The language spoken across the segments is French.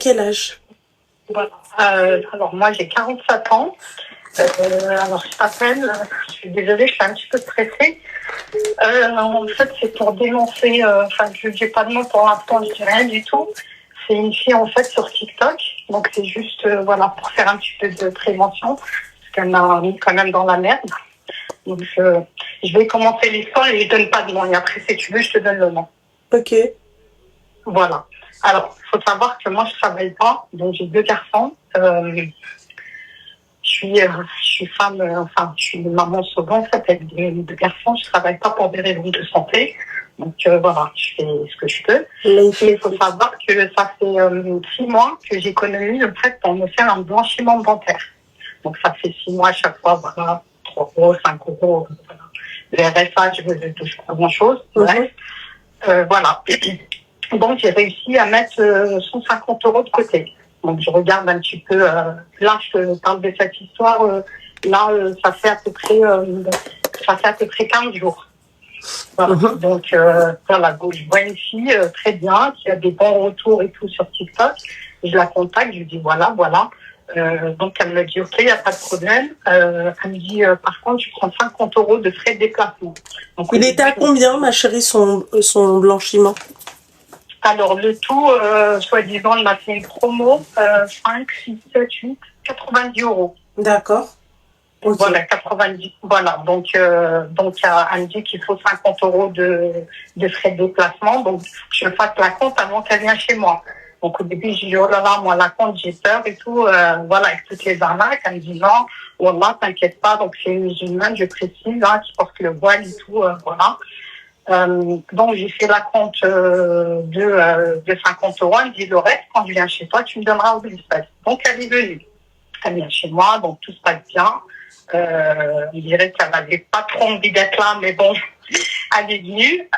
quel âge? Voilà. Alors, moi, j'ai 47 ans. Alors, je t'appelle, je suis désolée, je suis un petit peu stressée. En fait, c'est pour dénoncer, je n'ai pas de nom pour l'instant, je dis rien du tout. C'est une fille, en fait, sur TikTok. Donc, c'est juste, voilà, pour faire un petit peu de prévention. Parce qu'elle m'a mis quand même dans la merde. Donc, je vais commencer l'histoire et je donne pas de nom. Et après, si tu veux, je te donne le nom. Ok. Voilà. Alors, il faut savoir que moi, je travaille pas. Donc, j'ai 2 garçons. Je suis femme, je suis maman solo, en fait, avec 2 garçons. Je travaille pas pour des raisons de santé. Donc, voilà, je fais ce que je peux. Et il faut savoir que ça fait 6 mois que j'économise, en fait, pour me faire un blanchiment dentaire. Donc, ça fait 6 mois à chaque fois, voilà, 3 euros, 5 euros, voilà. Le RSA, je ne touche pas grand-chose. Bref, voilà. Donc, j'ai réussi à mettre 150 euros de côté. Donc, je regarde un petit peu. Là, je te parle de cette histoire. Ça fait à peu près 15 jours. Voilà. Donc, voilà. Donc, je vois une fille très bien, qui a des bons retours et tout sur TikTok. Je la contacte, je lui dis voilà. Donc, elle me dit ok, il n'y a pas de problème. Elle me dit par contre, je prends 50 euros de frais de déplacement. Donc, il était à combien, ma chérie, son blanchiment? Alors, le tout, soi-disant, il m'a fait une promo, 5, 6, 7, 8, 90 euros. D'accord. Okay. Voilà, 90. Voilà, donc elle me dit qu'il faut 50 euros de frais de déplacement. Donc, je fasse la compte avant qu'elle vienne chez moi. Donc, au début, j'ai dit, oh là là, moi, la compte, j'ai peur et tout. Voilà, avec toutes les arnaques. Elle me dit, non, wallah, t'inquiète pas. Donc, c'est une musulmane, je précise, hein, qui porte le voile et tout, voilà. Donc, j'ai fait la compte de 50 euros. Elle me dit, le reste, quand je viens chez toi, tu me donneras au espèces. Donc, elle est venue. Elle vient chez moi, donc tout se passe bien. On dirait qu'elle n'avait pas trop envie d'être là, mais bon, elle est venue.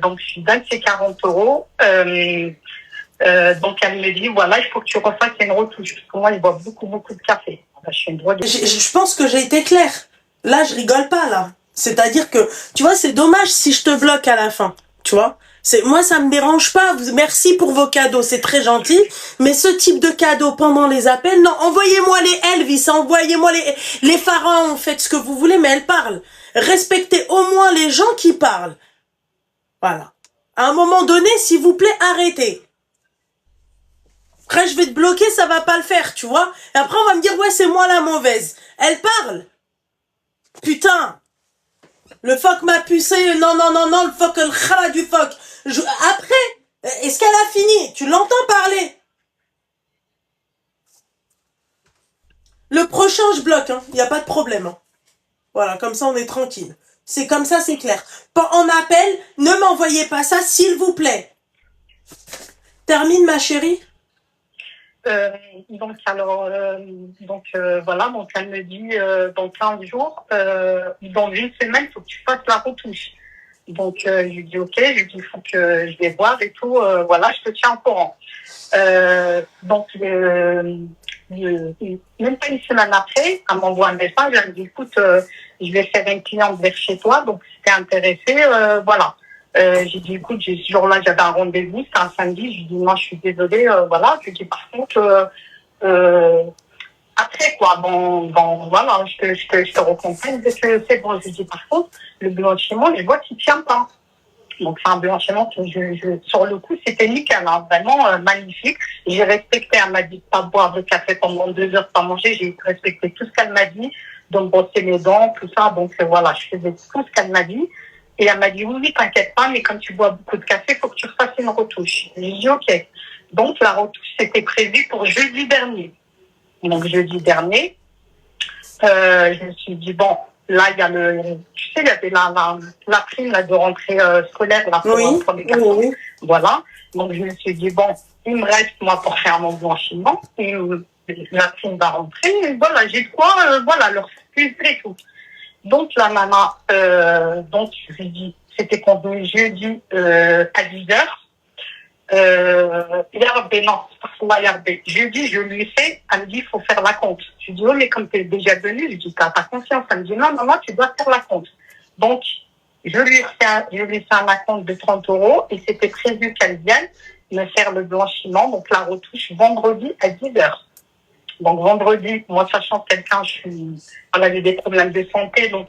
Donc, je lui donne ses 40 euros. Donc, elle me dit, voilà, il faut que tu refasses une retouche. Parce que moi, il boit beaucoup de café. Je suis une drogue. Je pense que j'ai été claire. Là, je rigole pas, là. C'est-à-dire que, tu vois, c'est dommage si je te bloque à la fin, tu vois. Moi, ça me dérange pas. Merci pour vos cadeaux, c'est très gentil. Mais ce type de cadeaux pendant les appels, non, envoyez-moi les Elvis, envoyez-moi les pharaons, faites ce que vous voulez, mais elles parlent. Respectez au moins les gens qui parlent. Voilà. À un moment donné, s'il vous plaît, arrêtez. Après, je vais te bloquer, ça va pas le faire, tu vois. Et après, on va me dire, ouais, c'est moi la mauvaise. Elle parle. Putain. Le phoque m'a pucé, non, le phoque, le khala du phoque. Après, est-ce qu'elle a fini? Tu l'entends parler? Le prochain, je bloque, hein. Il n'y a pas de problème. Hein. Voilà, comme ça, on est tranquille. C'est comme ça, c'est clair. En appel, ne m'envoyez pas ça, s'il vous plaît. Termine, ma chérie. Voilà, donc elle me dit dans 15 jours, dans une semaine, il faut que tu fasses la retouche. Donc je lui dis ok, je lui dis il faut que je vais voir et tout, voilà, je te tiens au courant. Même pas une semaine après, elle m'envoie un message, elle me dit écoute, je vais faire une cliente vers chez toi, donc si t'es intéressée, voilà. J'ai dit, écoute, ce jour-là, j'avais un rendez-vous, c'était un samedi. Je lui dis, non, je suis désolée, voilà. Je lui dis, par contre, après, quoi, voilà, je te recontacte dès que c'est bon. Je lui dis, par contre, le blanchiment, je vois qu'il tient pas. Donc, c'est un blanchiment que sur le coup, c'était nickel, hein, vraiment magnifique. J'ai respecté, elle m'a dit de pas boire de café pendant 2 heures, pas manger. J'ai respecté tout ce qu'elle m'a dit, de me brosser mes dents, tout ça. Donc, voilà, je faisais tout ce qu'elle m'a dit. Et elle m'a dit, oui, t'inquiète pas, mais comme tu bois beaucoup de café, il faut que tu refasses une retouche. J'ai dit, ok. Donc, la retouche, c'était prévu pour jeudi dernier. Donc, jeudi dernier, je me suis dit, bon, là, il y a il y avait la prime là, de rentrée scolaire là, pour les garçons. Oui. Voilà. Donc, je me suis dit, bon, il me reste, moi, pour faire mon blanchiment. Et, la prime va rentrer. Et voilà, j'ai de quoi, leur filtrer et tout. Donc, la maman, je lui dis, c'était convenu jeudi à 10h. Jeudi, je lui ai fait, elle me dit, il faut faire la compte. Je lui dis, oh, mais comme tu es déjà venu, je lui dis, t'as pas confiance. Elle me dit, non, maman, tu dois faire la compte. Donc, je lui ai fait un compte de 30 euros et c'était prévu qu'elle vienne. me faire le blanchiment, donc la retouche, vendredi à 10h. Donc vendredi, moi sachant quelqu'un, j'ai des problèmes de santé, donc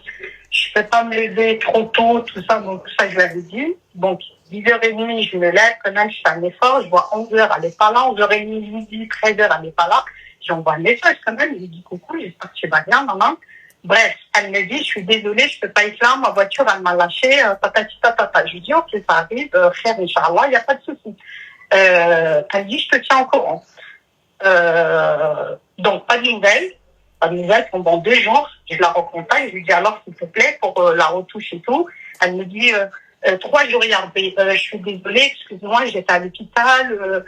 je peux pas me lever trop tôt, tout ça, donc ça je l'avais dit. Donc 10h30, je me lève, quand même je fais un effort, je vois 11h, elle est pas là, 11h30, midi, 13h, elle est pas là. J'envoie un message quand même, je lui dis coucou, j'espère que tu vas bien, maman. Bref, elle me dit, je suis désolée, je peux pas être là, ma voiture, elle m'a lâché, patati patata. Je lui dis, ok, ça arrive, frère, Inch'Allah, il n'y a pas de souci. Elle dit, je te tiens au courant. Donc, pas de nouvelles pendant 2 jours. Je la recontacte, je lui dis alors, s'il te plaît, pour la retouche et tout. Elle me dit, 3 jours hier, je suis désolée, excuse-moi, j'étais à l'hôpital,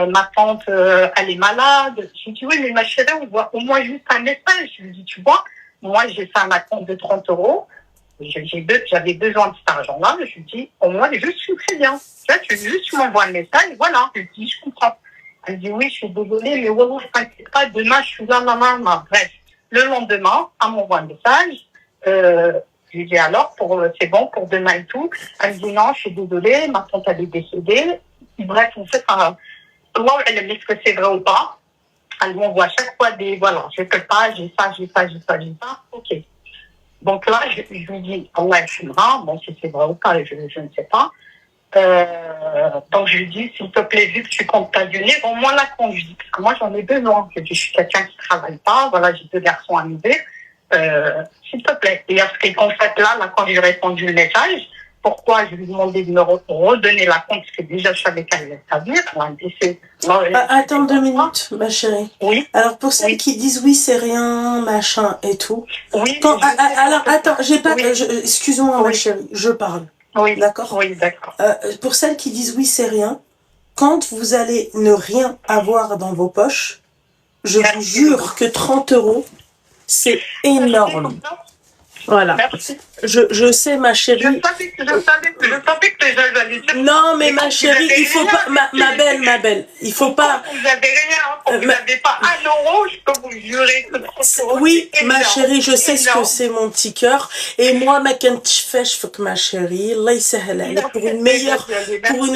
ma tante, elle est malade. Je lui dis, oui, mais ma chérie, on voit au moins juste un message. Je lui dis, tu vois, moi, j'ai fait un acompte de 30 euros. J'avais besoin de cet argent-là. Je lui dis, au moins, je suis très bien. Tu m'envoies un message, voilà. Je lui dis, je comprends. Elle dit, oui, je suis désolée, mais ouais, t'inquiète pas, demain, je suis là, maman. Bref, le lendemain, elle m'envoie un message. Je lui dis, alors, c'est bon pour demain et tout. Elle me dit, non, je suis désolée, ma tante, elle est décédée. Bref, on fait un... Moi, elle me dit que c'est vrai ou pas. Elle m'envoie à chaque fois voilà, je peux pas, j'ai ça. Ok. Donc là, je lui dis, Allah, je suis brave. Bon, si c'est vrai ou pas, je ne sais pas. Donc je lui dis, s'il te plaît, vu que tu comptes t'adunner, au moins la conduite, parce que moi j'en ai besoin. Je dis, je suis quelqu'un qui travaille pas, voilà, j'ai 2 garçons à élever, s'il te plaît. Et à ce qu'en fait là, quand j'ai répondu le message, pourquoi je lui demandais de me redonner la compte, parce que déjà je savais qu'elle allait s'établir. Attends 2 minutes, ma chérie. Oui. Alors pour celles qui disent oui c'est rien, machin et tout. Oui. Alors attends, j'ai pas. Oui. Excuse-moi, ma chérie, je parle. Oui. D'accord. Oui, d'accord. Pour celles qui disent oui c'est rien, quand vous allez ne rien avoir dans vos poches, je vous jure que 30 euros, c'est énorme. Voilà. Merci. Je sais, ma chérie. Je savais que j'allais dire. Non, mais ma chérie, il faut pas, ma belle, il faut pas. Vous avez rien, vous n'avez pas 1 euro, je peux vous jurer que 30 euros, oui, ma chérie, je sais ce que c'est mon petit cœur. Et moi, ma faut que ma chérie, pour une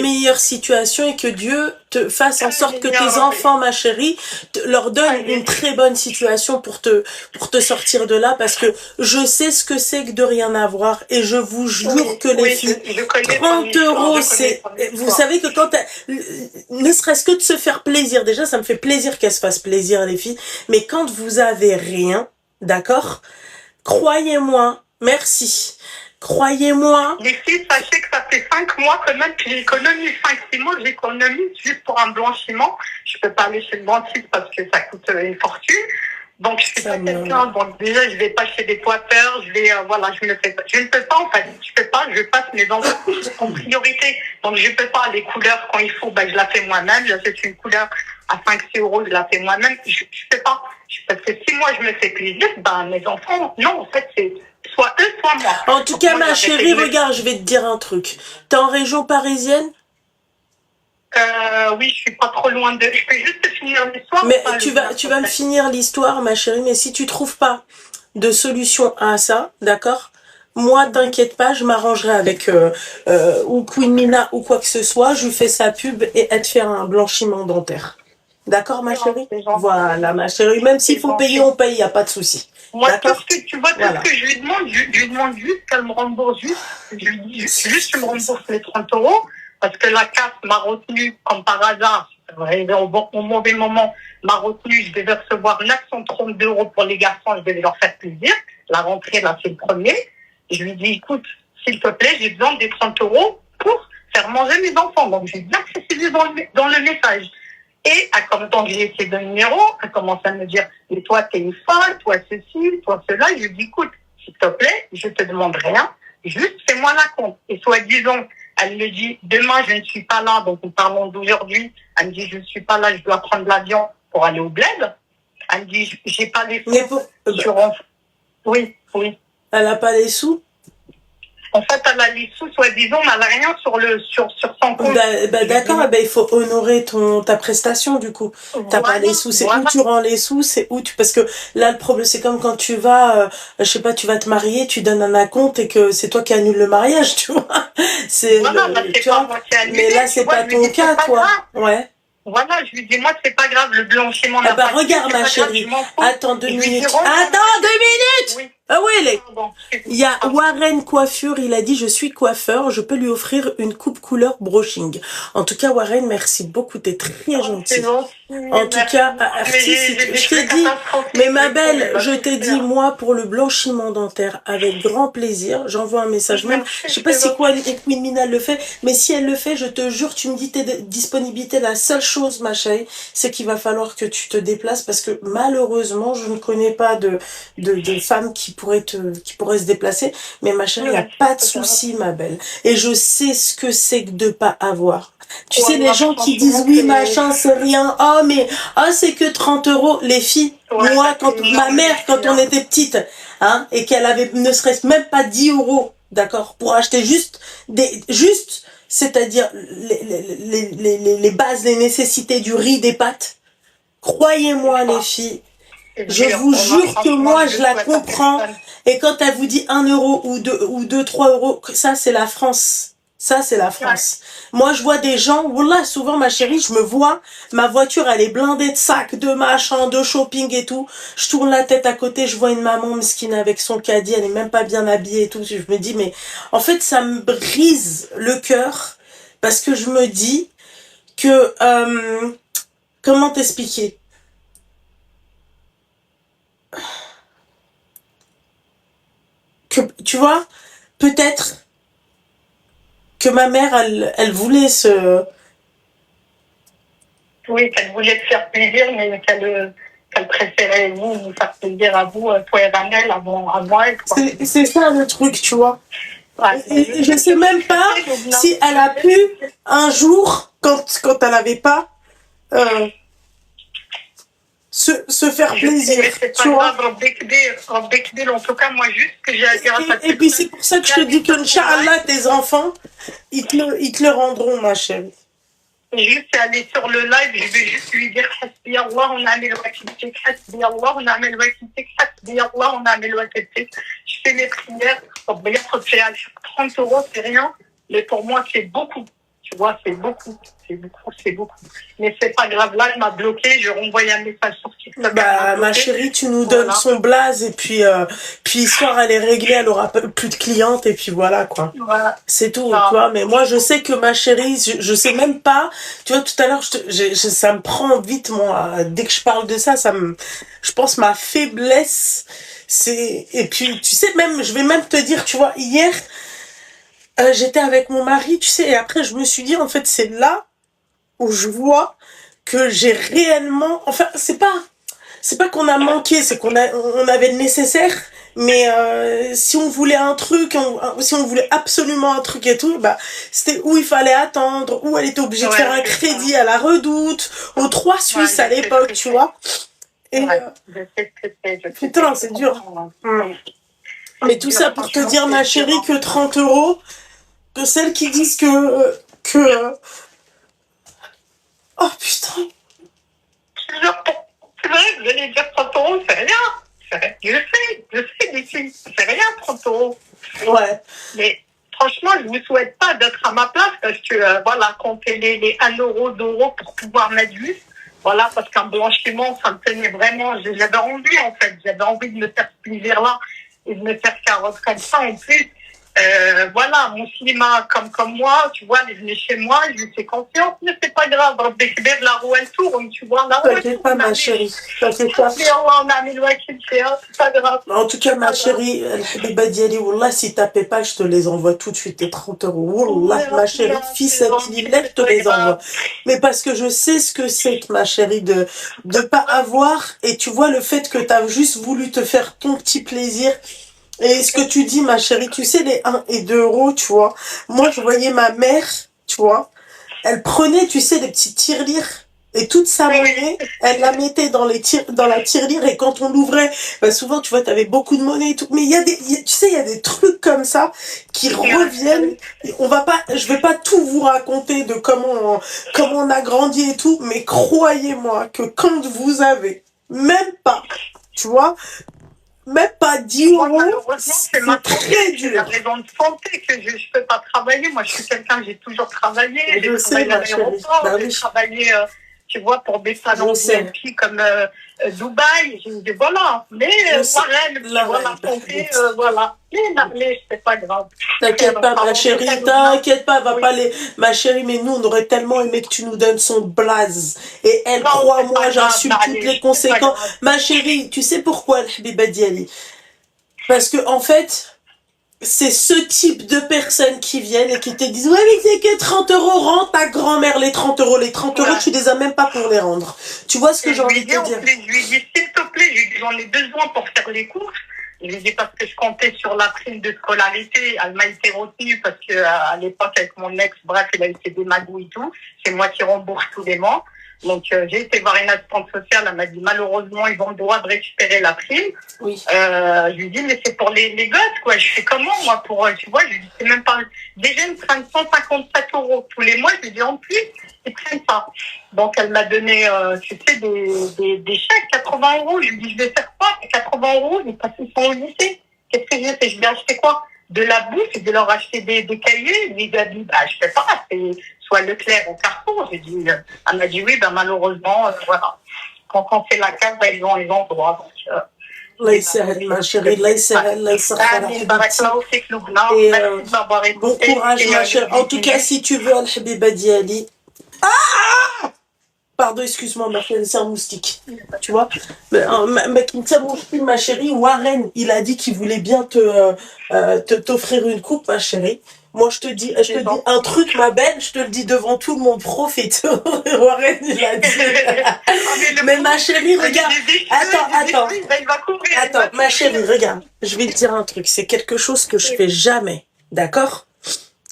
meilleure situation et que Dieu te fasse en sorte que tes enfants, ma chérie, leur donne une très bonne situation pour te sortir de là, parce que je sais ce que c'est que de rien avoir, et je vous jure que les filles, 30 euros, c'est, vous savez que quand ne serait-ce que de se faire plaisir, déjà ça me fait plaisir qu'elles se fassent plaisir les filles, mais quand vous avez rien, d'accord, croyez-moi, merci, croyez-moi. Les filles, sachez que ça fait 5 mois quand même que j'économise, 5-6 mois, j'économise juste pour un blanchiment. Je peux pas aller chez le dentiste parce que ça coûte une fortune. Donc, je suis pas quelqu'un, donc déjà, je vais pas chez des coiffeurs, je ne peux pas, en fait, je passe mes enfants en priorité. Donc, je peux pas, les couleurs, quand il faut, je la fais moi-même, j'achète une couleur à 5-6 euros, je la fais moi-même, je peux pas. Parce que si moi, je me fais plaisir, mes enfants, non, en fait, c'est soit eux, soit moi. En tout cas, ma chérie, regarde, je vais te dire un truc. T'es en région parisienne? Oui, je suis pas trop loin de... Je peux juste finir l'histoire. Mais tu vas me finir l'histoire, ma chérie, mais si tu trouves pas de solution à ça, d'accord? Moi, t'inquiète pas, je m'arrangerai avec ou Queen Mina ou quoi que ce soit, je lui fais sa pub et elle te fait un blanchiment dentaire. D'accord, ma chérie? Voilà, ma chérie. Même s'il faut payer, on paye, y a pas de souci. Moi, tout ce que tu vois, tout ce que je lui demande juste qu'elle me rembourse je lui dis juste tu me rembourses les 30 euros. Parce que la CAF m'a retenu, comme par hasard, au mauvais moment, m'a retenu, je devais recevoir 932 euros pour les garçons, je devais leur faire plaisir. La rentrée, là, c'est le premier. Et je lui dis, écoute, s'il te plaît, j'ai besoin des 30 euros pour faire manger mes enfants. Donc, j'ai bien précisé dans le message. Et, donc, j'ai essayé de numéro, elle commence à me dire, mais toi, t'es une folle, toi, ceci, toi, cela. Je lui dis, écoute, s'il te plaît, je te demande rien, juste fais-moi la compte. Et soi-disant, elle me dit, demain, je ne suis pas là, donc nous parlons d'aujourd'hui. Elle me dit, je ne suis pas là, je dois prendre l'avion pour aller au bled. Elle me dit, j'ai pas les sous. Oui. Elle a pas les sous? En fait, elle a les sous, soi-disant, mais elle n'a rien sur son compte. D'accord, eh ben, il faut honorer ta prestation, du coup. T'as pas les sous, c'est où tu rends les sous, c'est où tu, parce que là, le problème, c'est comme quand tu vas, je sais pas, tu vas te marier, tu donnes un acompte et que c'est toi qui annule le mariage, tu vois. Voilà, là, c'est pas moi qui ai annulé, mais là, c'est pas ton cas, quoi. Ouais. Voilà, je lui dis, moi, c'est pas grave, le blanchiment. Ah bah, regarde, ma chérie. Attends 2 minutes. Attends 2 minutes! Oui. Ah oui, il y a Warren Coiffure, il a dit je suis coiffeur, je peux lui offrir une coupe couleur brushing. En tout cas, Warren, merci beaucoup, t'es très gentil. En tout cas, je t'ai dit, mais ma belle, je t'ai dit, moi, pour le blanchiment dentaire, avec grand plaisir, j'envoie un message. Même, je sais pas si Queen Mina le fait, mais si elle le fait, je te jure, tu me dis tes disponibilités. La seule chose, ma chérie, c'est qu'il va falloir que tu te déplaces parce que malheureusement, je ne connais pas de femmes qui pourraient se déplacer. Mais ma chérie, il n'y a pas de souci, ma belle. Et je sais ce que c'est que de pas avoir. Tu sais, les gens qui disent oui, machin, c'est rien. Oh, mais, c'est que 30 euros. Les filles, moi, ma mère, quand on était petite, hein, et qu'elle avait ne serait-ce même pas 10 euros, d'accord, pour acheter c'est-à-dire les bases, les nécessités du riz, des pâtes. Croyez-moi, les filles, je vous jure que moi, je la comprends. Et quand elle vous dit 1 euro ou 2, 3 euros, ça, c'est la France. Ça, c'est la France. Ouais. Moi, je vois des gens, voilà, souvent, ma chérie, je me vois, ma voiture, elle est blindée de sacs, de machins, de shopping et tout. Je tourne la tête à côté, je vois une maman mesquine avec son caddie, elle est même pas bien habillée et tout. Je me dis, mais en fait, ça me brise le cœur parce que je me dis que, comment t'expliquer? Que, tu vois, peut-être que ma mère, elle voulait Oui, qu'elle voulait te faire plaisir, mais qu'elle préférait vous faire plaisir à vous, toi et Ramel, avant elle. C'est ça le truc, tu vois. Ouais. Et je sais même pas si elle a pu, un jour, quand elle n'avait pas, se faire plaisir. Tu vois. En tout cas, moi, juste que j'ai à dire à ta et puis c'est pour ça que je te dis que, Inch'Allah, tes enfants, ils te le rendront, ma chérie. Juste aller sur le live, je vais juste lui dire Hasbi Allah, on a mis le wakiltik, Hasbi Allah, on a mis le wakiltik, Hasbi Allah, on a mis le wakiltik. Je fais mes prières, 30 euros, c'est rien, mais pour moi, c'est beaucoup. Tu vois, c'est beaucoup. Mais c'est pas grave, là, elle m'a bloqué, je renvoie un message sur TikTok. Bah, ma chérie, tu nous donnes son blaze et puis histoire, elle est réglée, elle aura plus de clientes et puis voilà, quoi. Voilà. C'est tout, tu vois. Mais moi, je sais que ma chérie, je sais même pas, tu vois, tout à l'heure, ça me prend vite, moi, dès que je parle de ça, je pense ma faiblesse, et puis, tu sais, même, je vais même te dire, tu vois, hier, j'étais avec mon mari, tu sais, et après, je me suis dit, en fait, c'est là où je vois que j'ai réellement, enfin, c'est pas qu'on a manqué, c'est on avait le nécessaire, mais si on voulait un truc, si on voulait absolument un truc et tout, bah, c'était où il fallait attendre, où elle était obligée de faire un crédit à la Redoute, aux 3 Suisses à l'époque, tu vois. Et, putain, c'est dur. Mais tout ça pour te dire, ma chérie, que 30 euros, que celles qui disent que oh putain. C'est vrai, vous allez dire 30 euros, c'est rien. Je sais, d'ici, c'est rien, 30 euros. Ouais. Mais franchement, je ne vous souhaite pas d'être à ma place parce que, voilà, compter les 1 euro, 2 euros pour pouvoir mettre juste. Voilà, parce qu'un blanchiment, ça me tenait vraiment. J'avais envie, en fait. J'avais envie de me faire ce plaisir-là et de me faire carotte comme ça. En plus, voilà, mon cinéma comme moi, tu vois, elle est venue chez moi, je lui fais confiance, mais c'est pas grave, la roue elle tourne, tu vois, la roue elle tourne. Pas, ma chérie, t'inquiète pas. On a mis le wakil, c'est pas grave. En tout cas, ma chérie, Al-Habiba Diali, Wallah, si t'as PayPal, je te les envoie tout de suite, tes 30 euros. Wallah, ma chérie, fils à je te les envoie. Mais parce que je sais ce que c'est, ma chérie, de pas avoir, et tu vois, le fait que t'as juste voulu te faire ton petit plaisir. Et ce que tu dis, ma chérie, tu sais, les 1 et 2 euros, tu vois. Moi, je voyais ma mère, tu vois, elle prenait, tu sais, des petits tirelires Et toute sa monnaie, elle la mettait dans dans la tirelire, et quand on l'ouvrait, bah souvent, tu vois, t'avais beaucoup de monnaie et tout. Mais tu sais, il y a des trucs comme ça qui reviennent. Je vais pas tout vous raconter de comment on a grandi et tout, mais croyez-moi que quand vous avez même pas, tu vois, même pas 10 Moi, euros, malheureusement, c'est ma c'est très santé, c'est la dur. raison de santé que je ne peux pas travailler. Moi, je suis quelqu'un, j'ai toujours travaillé. J'ai Je sais, travaillé à ma chérie. l'aéroport, Bah j'ai oui, travaillé, tu vois, pour des salons je sais. VIP comme Dubaï. J'ai dit, voilà. Mais Je sais. Warren, tu La vois, la reine, santé, voilà. Mais c'est pas grave. t'inquiète pas, ma chérie, t'inquiète pas, va Oui. pas les... Ma chérie, mais nous, on aurait tellement aimé que tu nous donnes son blaze. Et elle, Non, c'est crois-moi, pas grave, j'assume toutes les c'est pas conséquences. grave. Ma chérie, tu sais pourquoi, le Habiba Diali? Parce que, en fait, c'est ce type de personnes qui viennent et qui te disent, ouais, mais c'est que 30 euros, rends ta grand-mère les 30 euros. Les 30 euros, Ouais. tu les as même pas pour les rendre. Tu vois ce que Et j'ai envie de te dire? je lui ai dit, s'il te plaît, je lui ai dit, j'en ai besoin pour faire les courses. Je lui ai dit, parce que je comptais sur la prime de scolarité. Elle m'a été retenue parce que, à l'époque, avec mon ex, bref, il a eu fait des magouilles et tout. C'est moi qui rembourse tous les mois. Donc, j'ai été voir une assistante sociale. Elle m'a dit, malheureusement, ils ont le droit de récupérer la prime. Oui. Je lui dis, mais c'est pour les gosses, quoi. Je fais comment, moi, pour, tu vois, je lui dis, c'est même pas, déjà, ils me prennent 157 euros tous les mois. Je lui dis, en plus, ils prennent ça. Donc, elle m'a donné, tu sais, des chèques, 80 euros. Je lui dis, je vais faire quoi? 80 euros, ils passent au lycée. Qu'est-ce que je vais faire? Je vais acheter quoi? De la bouffe, et de leur acheter des cahiers. Il a dit, bah, je sais pas, c'est soit Leclerc ou Carrefour. J'ai dit, elle m'a dit, oui, ben, malheureusement, voilà. Quand on fait la case, ben, ils ont droit. Donc, الله يسهل ma chérie, الله يسهل, الله يسخر آمين. حبيبتي. بارك الله فيك لبنى. Et Merci d'avoir bon écouté. courage ma chérie. En tout cas, si tu veux Al-Habiba Diali. Pardon, excuse-moi, ma chérie, c'est un moustique. Tu vois? Ma chérie, Warren, il a dit qu'il voulait bien t'offrir une coupe, ma chérie. Moi, je te dis un truc, ma belle, je te le dis devant tout le monde, profite. Warren, il a dit. Mais ma chérie, regarde. Attends, ma chérie, regarde. Je vais te dire un truc. C'est quelque chose que je fais jamais. D'accord?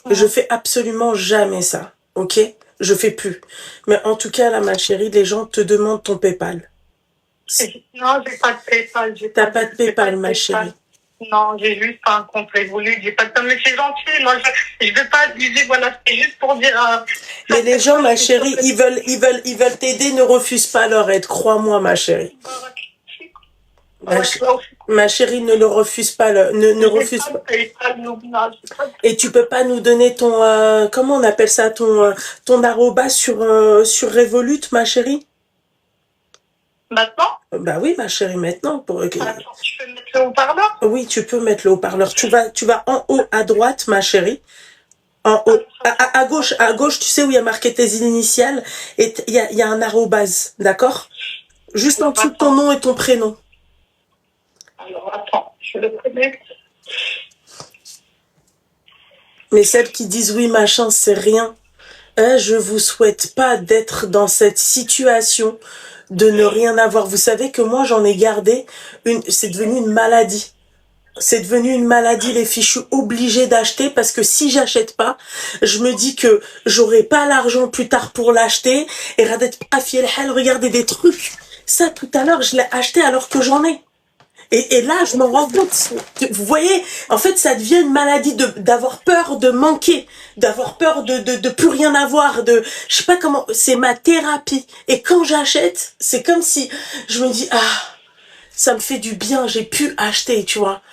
Je fais absolument jamais ça. Ok? Je fais plus. Mais en tout cas, là, ma chérie, les gens te demandent ton PayPal. Non, j'ai pas de PayPal. T'as pas de PayPal, ma chérie. Non, j'ai juste un compte Revolut. J'ai pas de PayPal. Mais c'est gentil. Moi, je veux pas abuser. Voilà, c'est juste pour dire. Mais les gens, ma chérie, ils veulent t'aider. Ne refuse pas leur aide. Crois-moi, ma chérie. Ma chérie, ne le refuse pas. Ne refuse pas. Et tu peux pas nous donner ton comment on appelle ça, ton arroba sur Revolut, ma chérie? Maintenant? Bah oui, ma chérie, maintenant. Attends, tu peux mettre le haut-parleur? Oui, tu peux mettre le haut-parleur. Tu vas en haut à droite, ma chérie. En haut. À gauche, tu sais où il y a marqué tes initiales, et il y a un arrobase, d'accord? Juste en dessous de ton nom et ton prénom. Alors, attends, je le connecte. Mais celles qui disent oui, machin, c'est rien. Je vous souhaite pas d'être dans cette situation de ne rien avoir. Vous savez que moi, j'en ai gardé c'est devenu une maladie. C'est devenu une maladie, les filles. Je suis obligée d'acheter parce que si j'achète pas, je me dis que j'aurai pas l'argent plus tard pour l'acheter. Et regardez des trucs. Ça, tout à l'heure, je l'ai acheté alors que j'en ai. Et là, je me rends compte, vous voyez, en fait, ça devient une maladie d'avoir peur de manquer, d'avoir peur de plus rien avoir, je sais pas comment, c'est ma thérapie. Et quand j'achète, c'est comme si je me dis, ça me fait du bien, j'ai pu acheter, tu vois.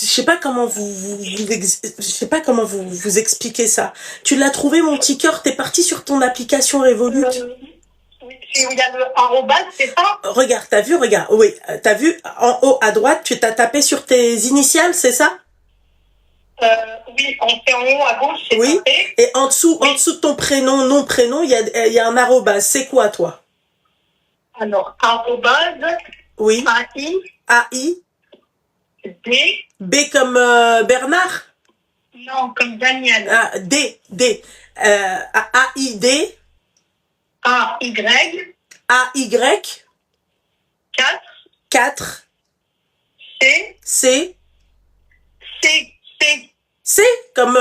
Je sais pas comment je sais pas comment vous expliquer ça. Tu l'as trouvé, mon petit cœur, t'es parti sur ton application Revolut. Oui, où il y a le arrobase, c'est ça? Regarde, t'as vu, oui, t'as vu, en haut à droite, tu t'as tapé sur tes initiales, c'est ça? Oui, on fait en haut à gauche, c'est oui. tapé. Et en dessous de ton prénom, nom, prénom, il y a un arrobase. C'est quoi, toi? Alors, arrobase. Oui. AI. AI. D. B comme Bernard? Non, comme Daniel. D. AID. AY. AY. 4. 4. C. C comme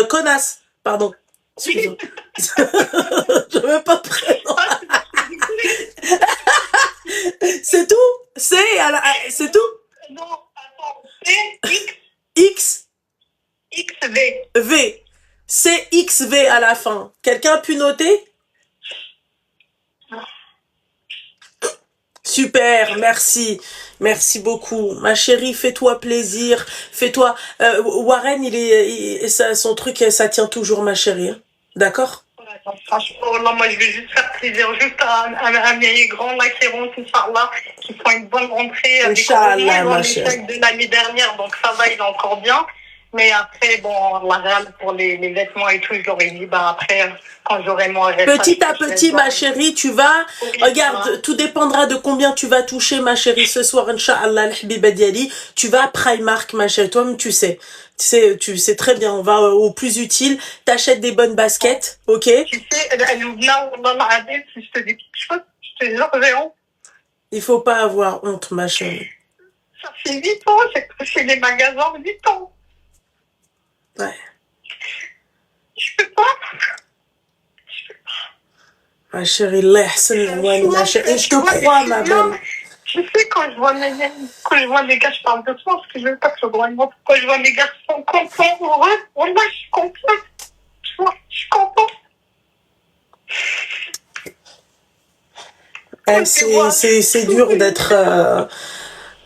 connasse. Pardon. Excusez-moi. Je veux pas de prénom. C'est tout? C'est tout? Non, attends, c'est X, XV. V. C'est XV à la fin. Quelqu'un a pu noter? Super, merci. Merci beaucoup. Ma chérie, fais-toi plaisir. Fais-toi... Warren, son truc, ça tient toujours, ma chérie. D'accord? Attends, franchement, là, moi, je vais juste faire plaisir juste à mes grands là qui rentrent, Inch'Allah, qui font une bonne rentrée. Inch'Allah, ma chérie. chérie. De l'année dernière, donc ça va, il est encore bien. Mais après, bon, la réelle, pour les vêtements et tout, je leur ai dit, bah après, quand j'aurai mon reste. Petit à petit, ma chérie, tu vas... Regarde, tout dépendra de combien tu vas toucher, ma chérie, ce soir, Inch'Allah, l'Habiba Diali. Tu vas à Primark, ma chérie. Toi-même, tu sais. Tu sais très bien, on va au plus utile. T'achètes des bonnes baskets, ok? Tu sais, si je te dis quelque chose, je te jure, j'ai honte. Il faut pas avoir honte, ma chérie. Ça fait 8 ans, j'ai touché les magasins, 8 ans. Ouais. Je peux pas. Ma chérie, ma chérie. Et je te crois, ma bonne. Tu sais, quand je vois mes gars, je parle de toi, parce que je veux pas que je vois moi. Quand je vois mes gars qui sont contents, heureux, moi, je suis contente. Tu vois, je suis contente. C'est dur d'être...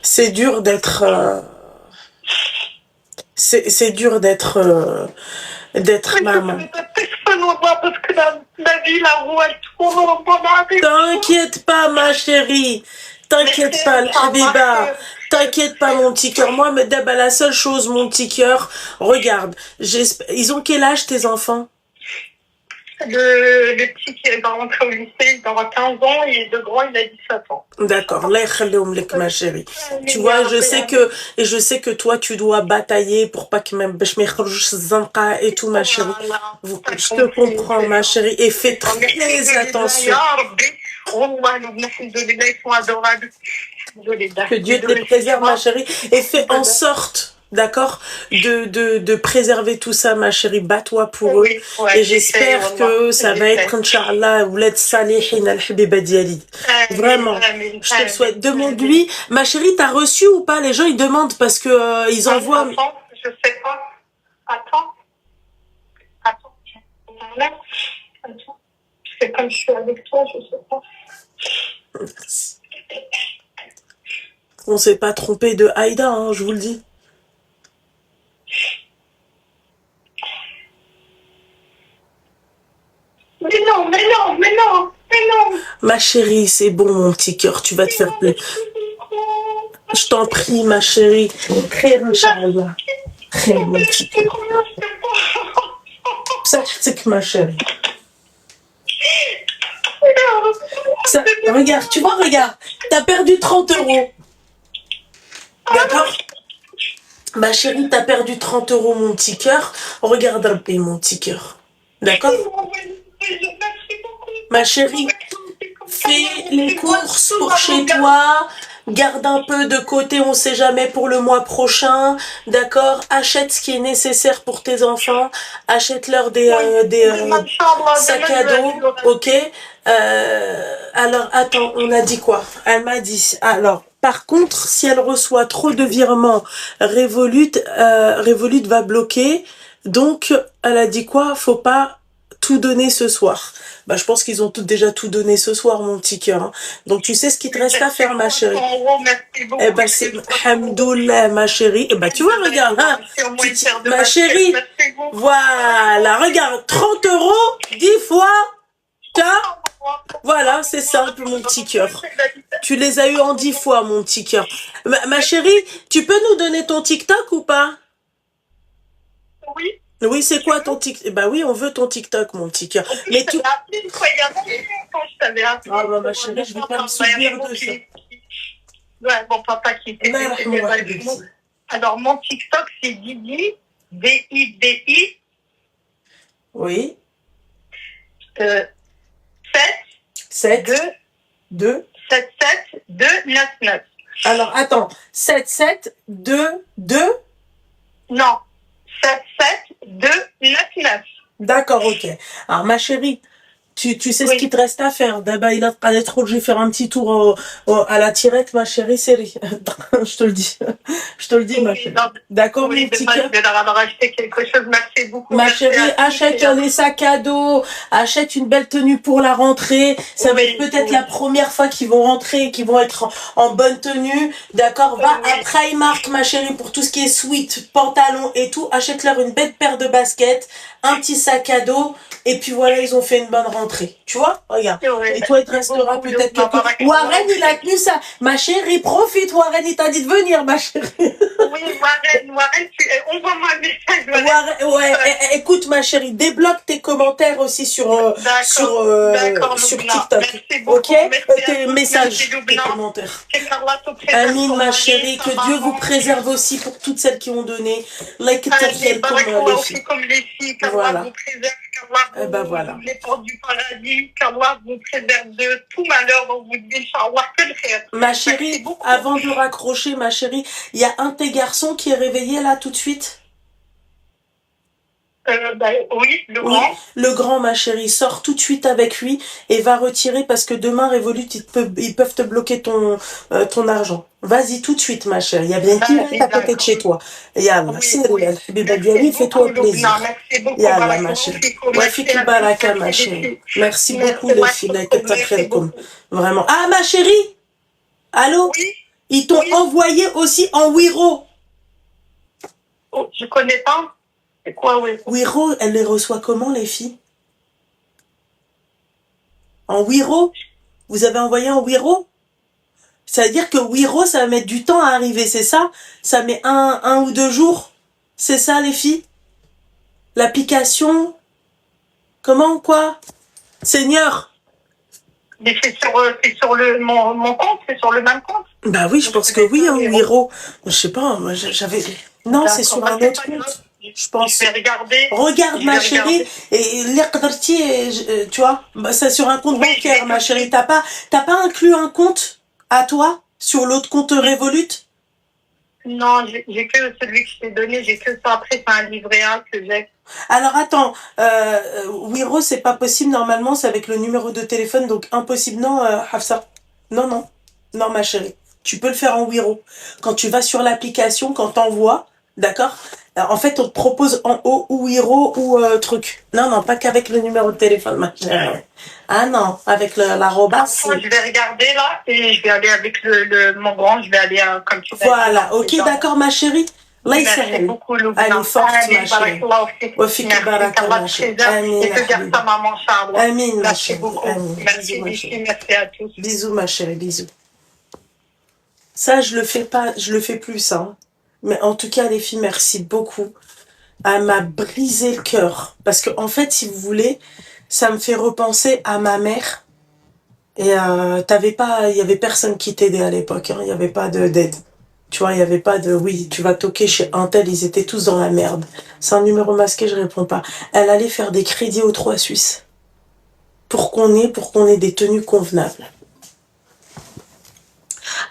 c'est dur d'être... c'est dur d'être maman. Parce que la vie, la roue, elle tourne. T'inquiète pas, ma chérie. T'inquiète pas, Habiba. T'inquiète pas, mon petit cœur. Moi, Medab, la seule chose, mon petit cœur, regarde, ils ont quel âge, tes enfants? Le petit qui va rentrer au lycée, il aura 15 ans, et le grand, il a 17 ans. D'accord, ma chérie. Tu vois, je sais que toi, tu dois batailler pour pas que même zanqa et tout, ma chérie. Je te comprends, ma chérie, et fais très attention. Que Dieu te les préserve, ma chérie, et fais en sorte, d'accord, de préserver tout ça, ma chérie. Bats-toi pour eux. Et j'espère que ça va être, Inch'Allah, Ouled Salihin al-Habiba Diali. Vraiment. Je te le souhaite. Demande-lui. Ma chérie, t'as reçu ou pas? Les gens, ils demandent parce que ils envoient. Attends, je sais pas. Attends. C'est comme je suis avec toi, je sais pas. On s'est pas trompé de Aïda, hein, je vous le dis. Mais non. Ma chérie, c'est bon, mon petit cœur, tu vas te faire plaisir. Je t'en prie, ma chérie. Très Inch'Allah. Très mon petit cœur. Ça, c'est que ma chérie. Ça, regarde, tu vois, regarde. T'as perdu 30 €. D'accord? Ma chérie, t'as perdu 30 €, mon petit cœur. Regarde un peu, mon petit cœur. D'accord? Ma chérie, fais les courses pour chez toi. Garde un peu de côté, on sait jamais, pour le mois prochain. D'accord? Achète ce qui est nécessaire pour tes enfants. Achète-leur des sacs à dos. Ok? Alors, attends, on a dit quoi? Elle m'a dit... Alors, par contre, si elle reçoit trop de virements, Revolut va bloquer. Donc, elle a dit quoi? Faut pas tout donner ce soir. Bah, je pense qu'ils ont déjà tout donné ce soir, mon petit cœur. Hein. Donc, tu sais ce qu'il te reste à faire, ma chérie. Eh ben, c'est Hamdoullah, ma chérie. Eh ben, tu vois, regarde, hein, ma chérie. Voilà, regarde, 30 €, 10 fois, voilà, c'est simple, mon petit cœur. Tu les as eu en 10 fois, mon petit cœur. Ma chérie, tu peux nous donner ton TikTok ou pas? Oui. Oui, c'est quoi ton TikTok? Bah oui, on veut ton TikTok, mon petit cœur. Mais tu... Ah bah ma chérie, je vais pas me souvenir de ça. Ouais, mon papa qui était décédé. Alors, mon TikTok, c'est Didi, D-I-D-I. Oui. 7 2 7 2 9 9. Alors, attends. 7 7 2 2. Non. 7 7 2 9 9. D'accord, ok. Alors, ma chérie, Tu sais ce qu'il Oui, te reste à faire. D'abord, il a trop que je vais faire un petit tour à la tirette, ma chérie, série. Je te le dis. Je te le dis, ma oui, chérie. non, D'accord, mon oui, petit demain, je cœur? vais leur acheter quelque chose. Merci beaucoup, Ma merci chérie, à tous. achète des sacs à dos, achète une belle tenue pour la rentrée. Ça va être Oui, peut-être la oui, première fois qu'ils vont rentrer et qu'ils vont être en bonne tenue. D'accord? Va à oui. Primark, ma chérie, pour tout ce qui est sweat, pantalon et tout. Achète-leur une belle paire de baskets, un petit sac à dos. Et puis voilà, ils ont fait une bonne rentrée. Tu vois? Regarde. Oui, Et toi, il te merci restera beaucoup, peut-être Lubna. quelques... Barakallah Warren, il a tenu ça. Ma chérie, profite, Warren, il t'a dit de venir, ma chérie. Oui, Warren, envoie-moi un message, Warren. Ouais, écoute ma chérie, débloque tes commentaires aussi D'accord, sur Lubna. TikTok. Merci Ok? beaucoup, merci à Tes tous. Merci, messages, tes Lubna. commentaires. qu'Allah te préserve Amine ton ma mari, chérie, ta que Dieu vous maman. préserve aussi pour toutes celles qui ont donné. Like Allez, comme les barakallah filles. aussi comme les filles, qu'Allah Voilà. vous préserve, qu'Allah Eh ben vous voilà. ouvre les portes du paradis, qu'Allah vous préserve de tout malheur dont vous dites, Inch'Allah, que le khair. Ma Merci chérie, beaucoup. avant de raccrocher, ma chérie, il y a un de tes garçons qui est réveillé là tout de suite. Oui, le Oui, grand. le grand, ma chérie, sors tout de suite avec lui et va retirer parce que demain, Revolut, ils peuvent te bloquer ton argent. Vas-y tout de suite, ma chérie. Il y a bien qui va être à côté de chez toi. Yallah, Oui, c'est oui. Habibi, fais-toi plaisir. Merci beaucoup, Yallah, ma barakallah chérie. fikum. Ouais, Merci fiki à tous, baraka, merci ma les chérie. filles. Merci Merci, beaucoup, les filles, like, merci beaucoup. Vraiment. Ah, ma chérie, allô? Oui, Ils t'ont oui. envoyé aussi en Wiro. Oh, je connais pas. C'est quoi, oui? Wiro, elle les reçoit comment, les filles? En Wiro? Vous avez envoyé en Wiro? Ça veut dire que Wiro, ça va mettre du temps à arriver, c'est ça? Ça met un ou 2 jours? C'est ça, les filles? L'application? Comment, quoi? Seigneur? Mais c'est sur mon compte, c'est sur le même compte. Bah oui, je pense que oui, en Wiro. Je sais pas, moi, j'avais... Non, c'est sur un autre compte. Je pense. Je vais regarder. Regarde, ma chérie, et tu vois, c'est sur un compte bancaire, ma chérie. T'as pas inclus un compte à toi sur l'autre compte Revolut? Non, j'ai que celui que je t'ai donné, j'ai que ça. Après, c'est un livret A que j'ai. Alors attends, Wiro, c'est pas possible normalement, c'est avec le numéro de téléphone, donc impossible. Non, Hafsa. Non, non. Non, ma chérie. Tu peux le faire en Wiro. Quand tu vas sur l'application, quand t'envoies, d'accord? En fait, on te propose en haut ou Wiro ou truc. Non, non, pas qu'avec le numéro de téléphone, ma chérie. Ah non, avec l'arrobas. Je vais regarder là et je vais aller avec mon grand, je vais aller comme tu dis. Voilà, ok, d'accord, ma chérie. Merci beaucoup, Loubna. Elle est forte, ma chérie. Merci, qu'Allah te préserve et que garde ta maman, Inch'Allah. Amin, ma Merci chérie. beaucoup. Amin. Merci, merci à tous. Bisous, ma chérie, bisous. Ça, je le fais pas, je le fais plus, ça. Hein. Mais en tout cas, les filles, merci beaucoup. Elle m'a brisé le cœur. Parce que, en fait, si vous voulez, ça me fait repenser à ma mère. Et il y avait personne qui t'aidait à l'époque. Hein. Il y avait pas d'aide. Tu vois, il y avait pas de, oui, tu vas toquer chez un tel, ils étaient tous dans la merde. C'est un numéro masqué, je réponds pas. Elle allait faire des crédits aux 3 Suisses. Pour qu'on ait des tenues convenables.